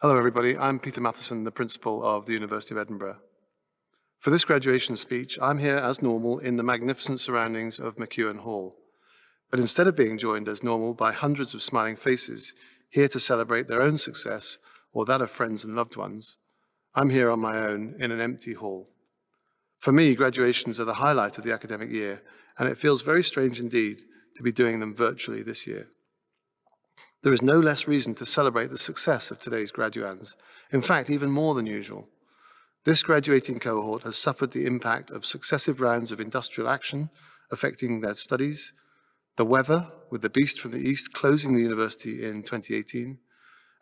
Hello everybody, I'm Peter Matheson, the Principal of the University of Edinburgh. For this graduation speech, I'm here as normal in the magnificent surroundings of McEwen Hall. But instead of being joined as normal by hundreds of smiling faces here to celebrate their own success or that of friends and loved ones, I'm here on my own in an empty hall. For me, graduations are the highlight of the academic year, and it feels very strange indeed to be doing them virtually this year. There is no less reason to celebrate the success of today's graduands, in fact, even more than usual. This graduating cohort has suffered the impact of successive rounds of industrial action affecting their studies, the weather, with the beast from the east closing the university in 2018,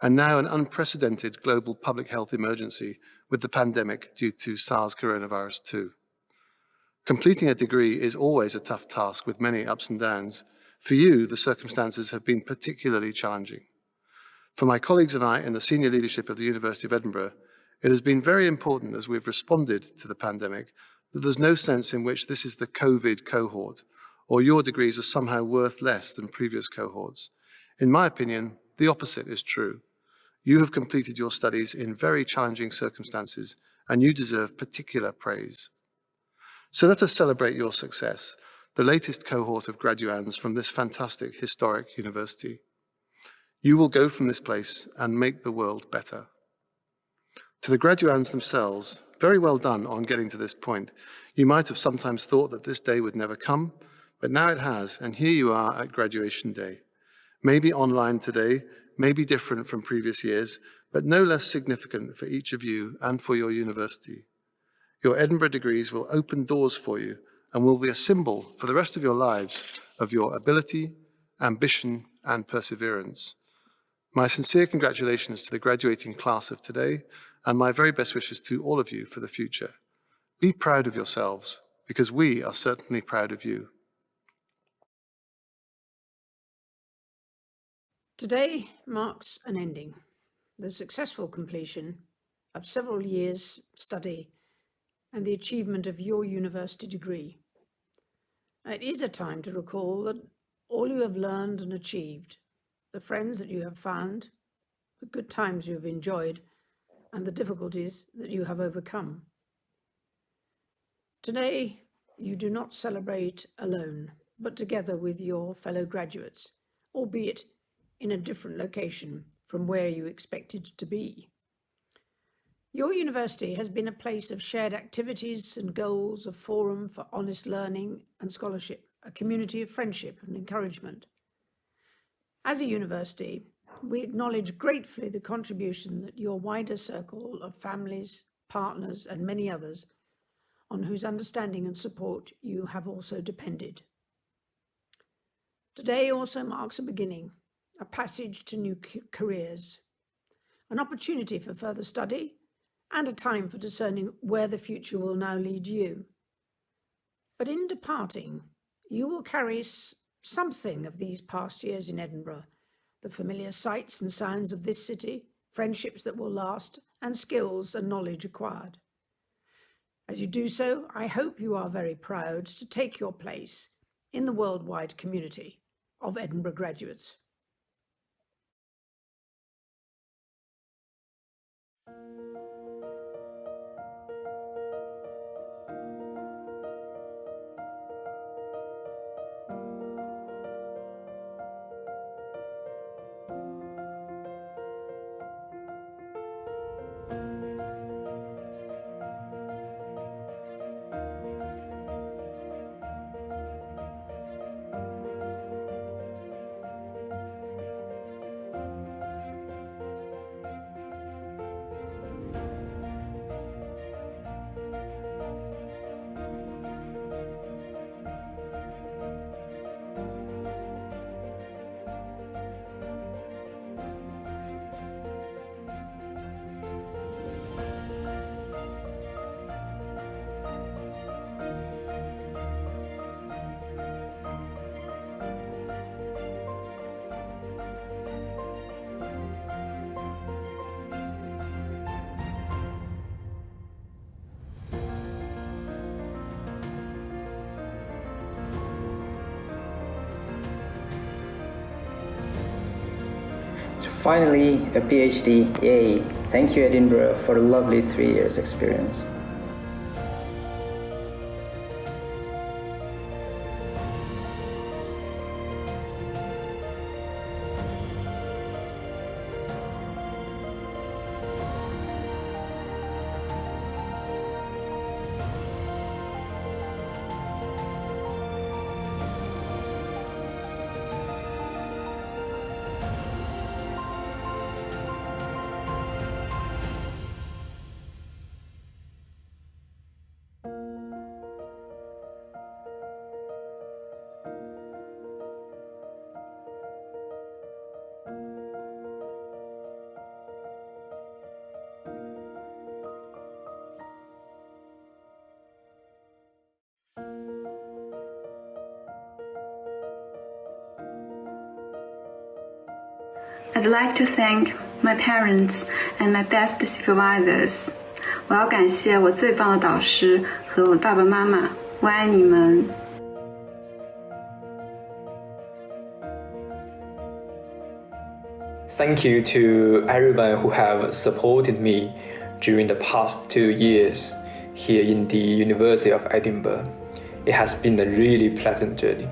and now an unprecedented global public health emergency with the pandemic due to SARS coronavirus 2. Completing a degree is always a tough task with many ups and downs. For you, the circumstances have been particularly challenging. For my colleagues and I in the senior leadership of the University of Edinburgh, it has been very important as we've responded to the pandemic that there's no sense in which this is the COVID cohort or your degrees are somehow worth less than previous cohorts. In my opinion, the opposite is true. You have completed your studies in very challenging circumstances and you deserve particular praise. So let us celebrate your success, the latest cohort of graduands from this fantastic historic university. You will go from this place and make the world better. To the graduands themselves, very well done on getting to this point. You might have sometimes thought that this day would never come, but now it has, and here you are at graduation day. Maybe online today, maybe different from previous years, but no less significant for each of you and for your university. Your Edinburgh degrees will open doors for you and will be a symbol for the rest of your lives of your ability, ambition, and perseverance. My sincere congratulations to the graduating class of today, and my very best wishes to all of you for the future. Be proud of yourselves, because we are certainly proud of you. Today marks an ending, the successful completion of several years' study and the achievement of your university degree. It is a time to recall that all you have learned and achieved, the friends that you have found, the good times you have enjoyed, and the difficulties that you have overcome. Today, you do not celebrate alone, but together with your fellow graduates, albeit in a different location from where you expected to be. Your university has been a place of shared activities and goals, a forum for honest learning and scholarship, a community of friendship and encouragement. As a university, we acknowledge gratefully the contribution that your wider circle of families, partners, and many others on whose understanding and support you have also depended. Today also marks a beginning, a passage to new careers, an opportunity for further study, and a time for discerning where the future will now lead you. But in departing, you will carry something of these past years in Edinburgh, the familiar sights and sounds of this city, friendships that will last, and skills and knowledge acquired. As you do so, I hope you are very proud to take your place in the worldwide community of Edinburgh graduates. Finally, a PhD, yay! Thank you, Edinburgh, for a lovely 3 years experience. I'd like to thank my parents and my best supervisors. 我要感谢我最棒的导师和我爸爸妈妈，我爱你们。Thank you to everyone who have supported me during the past 2 years here in the University of Edinburgh. It has been a really pleasant journey.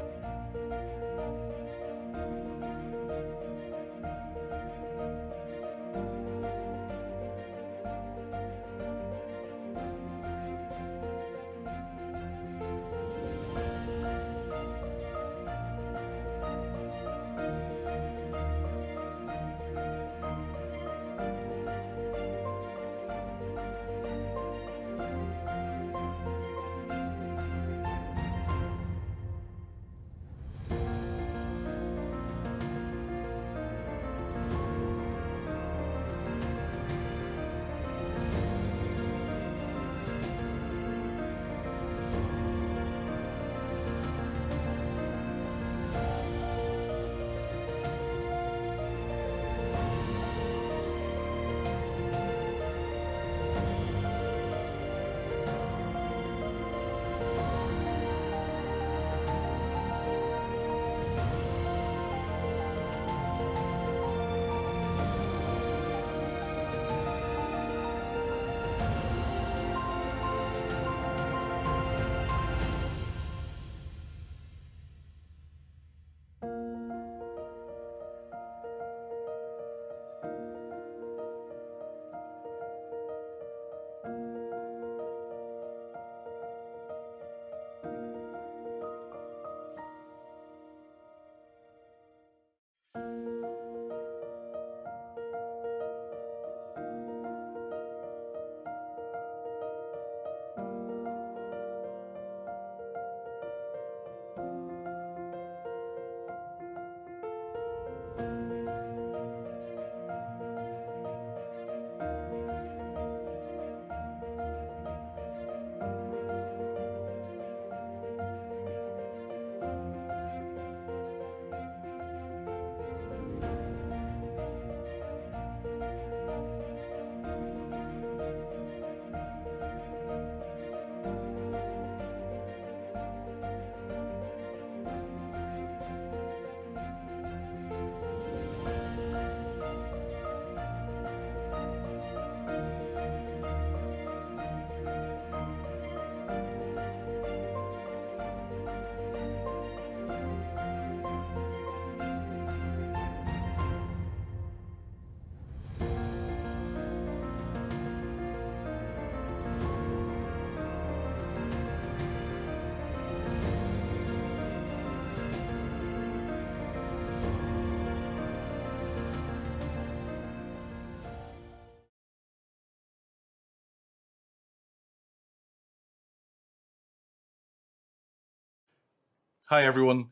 Hi everyone.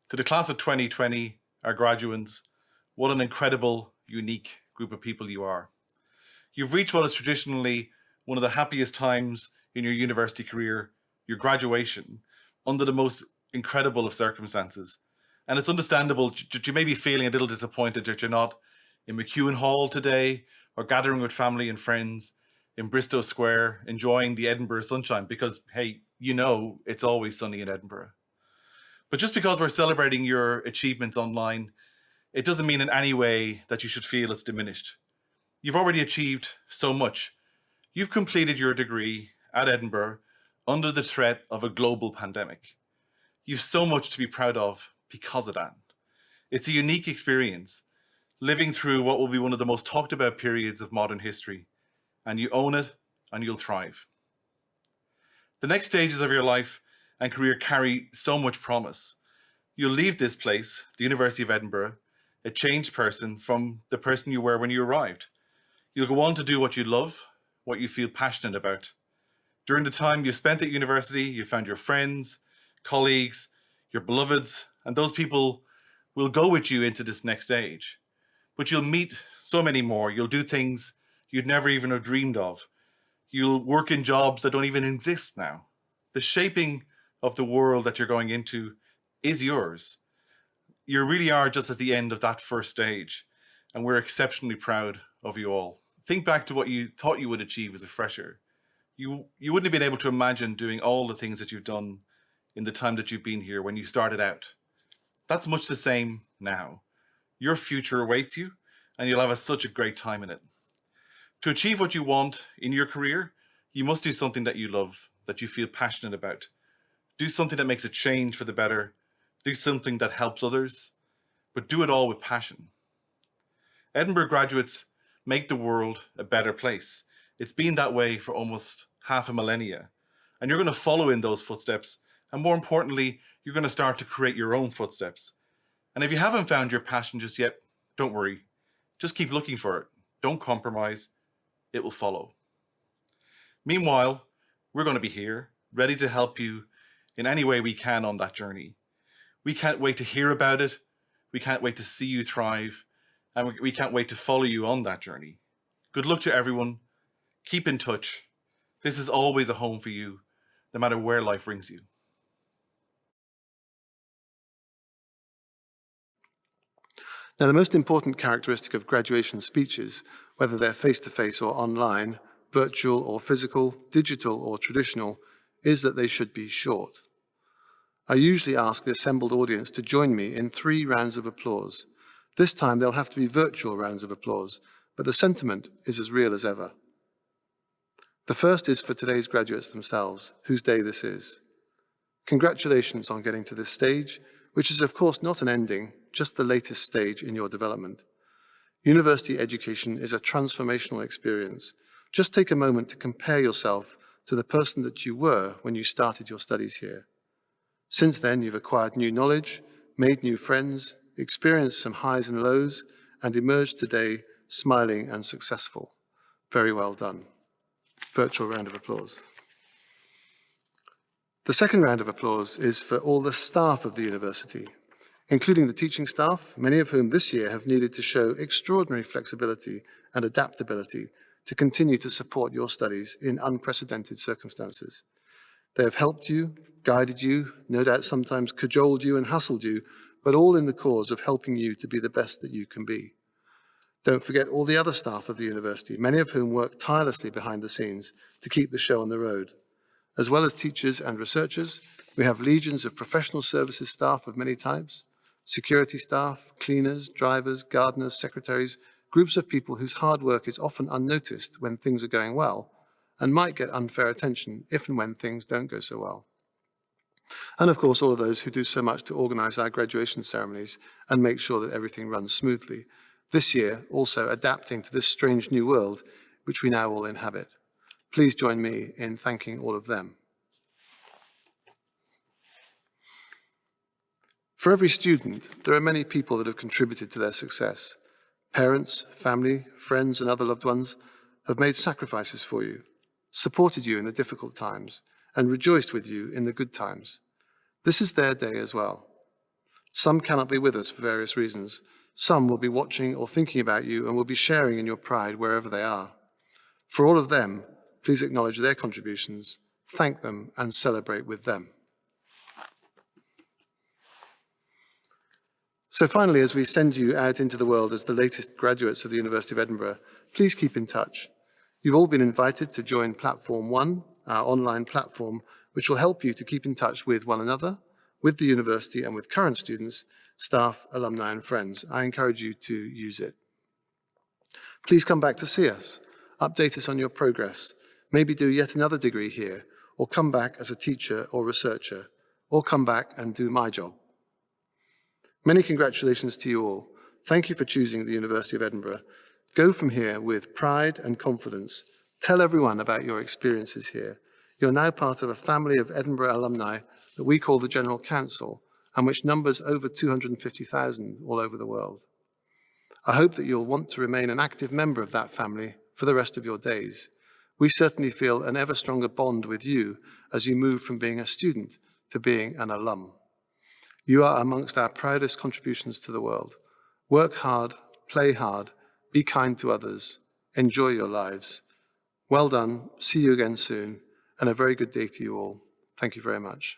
To the class of 2020, our graduates, what an incredible, unique group of people you are. You've reached what is traditionally one of the happiest times in your university career, your graduation, under the most incredible of circumstances. And it's understandable that you may be feeling a little disappointed that you're not in McEwen Hall today or gathering with family and friends in Bristow Square, enjoying the Edinburgh sunshine, because, hey, you know it's always sunny in Edinburgh. But just because we're celebrating your achievements online, it doesn't mean in any way that you should feel it's diminished. You've already achieved so much. You've completed your degree at Edinburgh under the threat of a global pandemic. You've so much to be proud of because of that. It's a unique experience, living through what will be one of the most talked about periods of modern history, and you own it and you'll thrive. The next stages of your life and career carry so much promise. You'll leave this place, the University of Edinburgh, a changed person from the person you were when you arrived. You'll go on to do what you love, what you feel passionate about. During the time you spent at university, you found your friends, colleagues, your beloveds, and those people will go with you into this next stage. But you'll meet so many more. You'll do things you'd never even have dreamed of. You'll work in jobs that don't even exist now. The shaping of the world that you're going into is yours. You really are just at the end of that first stage, and we're exceptionally proud of you all. Think back to what you thought you would achieve as a fresher. You wouldn't have been able to imagine doing all the things that you've done in the time that you've been here when you started out. That's much the same now. Your future awaits you, and you'll have such a great time in it. To achieve what you want in your career, you must do something that you love, that you feel passionate about. Do something that makes a change for the better. Do something that helps others, but do it all with passion. Edinburgh graduates make the world a better place. It's been that way for almost half a millennia, and you're going to follow in those footsteps. And more importantly, you're going to start to create your own footsteps. And if you haven't found your passion just yet, don't worry. Just keep looking for it. Don't compromise. It will follow. Meanwhile, we're going to be here, ready to help you in any way we can on that journey. We can't wait to hear about it. We can't wait to see you thrive. And we can't wait to follow you on that journey. Good luck to everyone. Keep in touch. This is always a home for you, no matter where life brings you. Now, the most important characteristic of graduation speeches, whether they're face-to-face or online, virtual or physical, digital or traditional, is that they should be short. I usually ask the assembled audience to join me in 3 rounds of applause. This time they'll have to be virtual rounds of applause, but the sentiment is as real as ever. The first is for today's graduates themselves, whose day this is. Congratulations on getting to this stage, which is of course not an ending, just the latest stage in your development. University education is a transformational experience. Just take a moment to compare yourself to the person that you were when you started your studies here. Since then, you've acquired new knowledge, made new friends, experienced some highs and lows, and emerged today smiling and successful. Very well done. Virtual round of applause. The second round of applause is for all the staff of the university, including the teaching staff, many of whom this year have needed to show extraordinary flexibility and adaptability to continue to support your studies in unprecedented circumstances. They have helped you, guided you, no doubt sometimes cajoled you and hustled you, but all in the cause of helping you to be the best that you can be. Don't forget all the other staff of the university, many of whom work tirelessly behind the scenes to keep the show on the road. As well as teachers and researchers, we have legions of professional services staff of many types, security staff, cleaners, drivers, gardeners, secretaries, groups of people whose hard work is often unnoticed when things are going well, and might get unfair attention if and when things don't go so well. And of course, all of those who do so much to organize our graduation ceremonies and make sure that everything runs smoothly. This year, also adapting to this strange new world, which we now all inhabit. Please join me in thanking all of them. For every student, there are many people that have contributed to their success. Parents, family, friends, and other loved ones have made sacrifices for you, supported you in the difficult times, and rejoiced with you in the good times. This is their day as well. Some cannot be with us for various reasons. Some will be watching or thinking about you and will be sharing in your pride wherever they are. For all of them, please acknowledge their contributions, thank them, and celebrate with them. So finally, as we send you out into the world as the latest graduates of the University of Edinburgh, please keep in touch. You've all been invited to join Platform 1, our online platform, which will help you to keep in touch with one another, with the university and with current students, staff, alumni, and friends. I encourage you to use it. Please come back to see us, update us on your progress, maybe do yet another degree here, or come back as a teacher or researcher, or come back and do my job. Many congratulations to you all. Thank you for choosing the University of Edinburgh. Go from here with pride and confidence. Tell everyone about your experiences here. You're now part of a family of Edinburgh alumni that we call the General Council, and which numbers over 250,000 all over the world. I hope that you'll want to remain an active member of that family for the rest of your days. We certainly feel an ever stronger bond with you as you move from being a student to being an alum. You are amongst our proudest contributions to the world. Work hard, play hard, be kind to others, enjoy your lives. Well done, see you again soon, and a very good day to you all. Thank you very much.